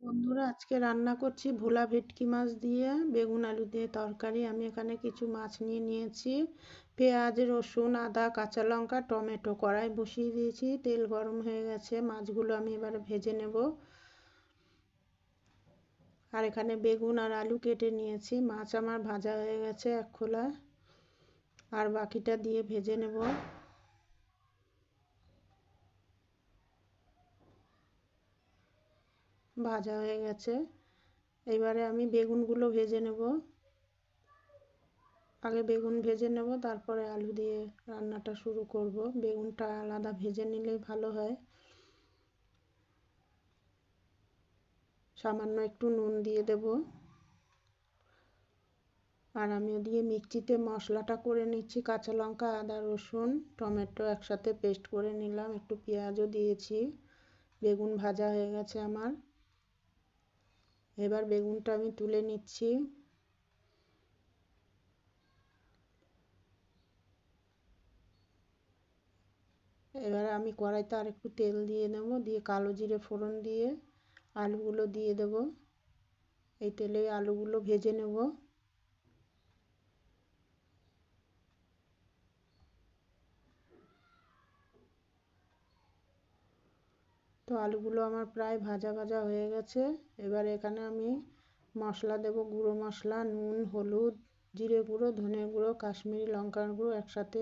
বন্ধুরা, আজকে রান্না করছি ভোলা ভেটকি মাছ দিয়ে বেগুন আলু দিয়ে তরকারি। আমি এখানে কিছু মাছ নিয়ে নিয়েছি। পেঁয়াজ, রসুন, আদা, কাঁচা লঙ্কা, টমেটো কড়াই বসিয়ে দিয়েছি। তেল গরম হয়ে গেছে, মাছগুলো আমি এবারে ভেজে নেব। আর এখানে বেগুন আর আলু কেটে নিয়েছি। মাছ আমার ভাজা হয়ে গেছে এক খোলা, আর বাকিটা দিয়ে ভেজে নেব। ভাজা হয়ে গেছে, এবারে আমি বেগুনগুলো ভেজে নেব। আগে বেগুন ভেজে নেব, তারপরে আলু দিয়ে রান্নাটা শুরু করব। বেগুনটা আলাদা ভেজে নিলেই ভালো হয়। সামান্য একটু নুন দিয়ে দেব। আর আমি ওদিকে মিক্সিতে মশলাটা করে নিচ্ছি। কাঁচা লঙ্কা, আদা, রসুন, টমেটো একসাথে পেস্ট করে নিলাম। একটু পেঁয়াজও দিয়েছি। বেগুন ভাজা হয়ে গেছে আমার। এবার বেগুনটা আমি তুলে নিচ্ছি। এবারে আমি কড়াইতে আর একটু তেল দিয়ে নেব, দিয়ে কালো জিরে ফোড়ন দিয়ে আলুগুলো দিয়ে দেব। এই তেলে আলুগুলো ভেজে নেব। তো আলুগুলো আমার প্রায় ভাজা ভাজা হয়ে গেছে। এবার এখানে আমি মশলা দেব। গুঁড়ো মশলা, নুন, হলুদ, জিরে গুঁড়ো, ধনে গুঁড়ো, কাশ্মীরি লঙ্কার গুঁড়ো একসাথে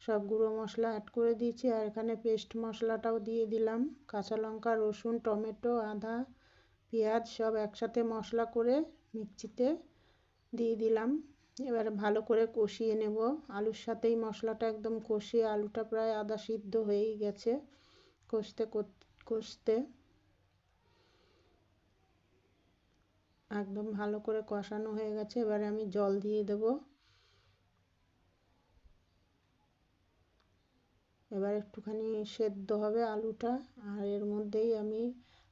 সব গুঁড়ো মশলা অ্যাড করে দিয়েছি। আর এখানে পেস্ট মশলাটাও দিয়ে দিলাম। কাঁচা লঙ্কা, রসুন, টমেটো, আদা, পেঁয়াজ সব একসাথে মশলা করে মিক্সিতে দিয়ে দিলাম। এবারে ভালো করে কষিয়ে নেব। আলুর সাথেই মশলাটা একদম কষিয়ে, আলুটা প্রায় আধা সিদ্ধ হয়েই গেছে। কষতে কষতে একদম ভালো করে কষানো হয়ে গেছে। এবারে আমি জল দিয়ে দেব। এবার একটুখানি সেদ্ধ হবে আলুটা, আর এর মধ্যেই আমি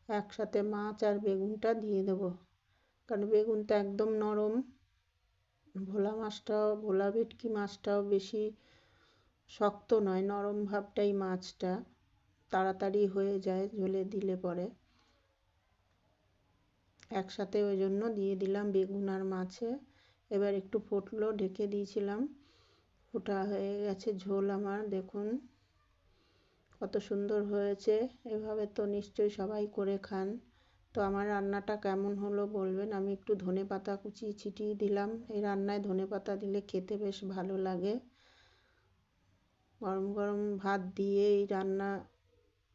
একসাথে মাছ আর বেগুনটা দিয়ে দেব। কারণ বেগুনটা একদম নরম। ভোলা ভেটকি মাছটাও বেশি শক্ত নয়, নরম ভাবটাই মাছটা তাড়াতাড়ি হয়ে যায় ঝোলে দিলে পরে। একসাথে ওই জন্য দিয়ে দিলাম বেগুন আর মাছে। এবার একটু ফুটলো, ঢেকে দিয়েছিলাম। ফোটা হয়ে গেছে ঝোল আমার, দেখুন কত সুন্দর হয়েছে। এভাবে তো নিশ্চয়ই সবাই করে খান। তো আমার রান্নাটা কেমন হলো বলবেন। আমি একটু ধনেপাতা কুচি ছিটিয়ে দিলাম। এই রান্নায় ধনেপাতা দিলে খেতে বেশ ভালো লাগে। গরম গরম ভাত দিয়ে এই রান্না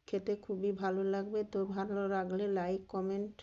খেতে খুবই ভালো লাগবে। তো ভালো লাগলে লাইক, কমেন্ট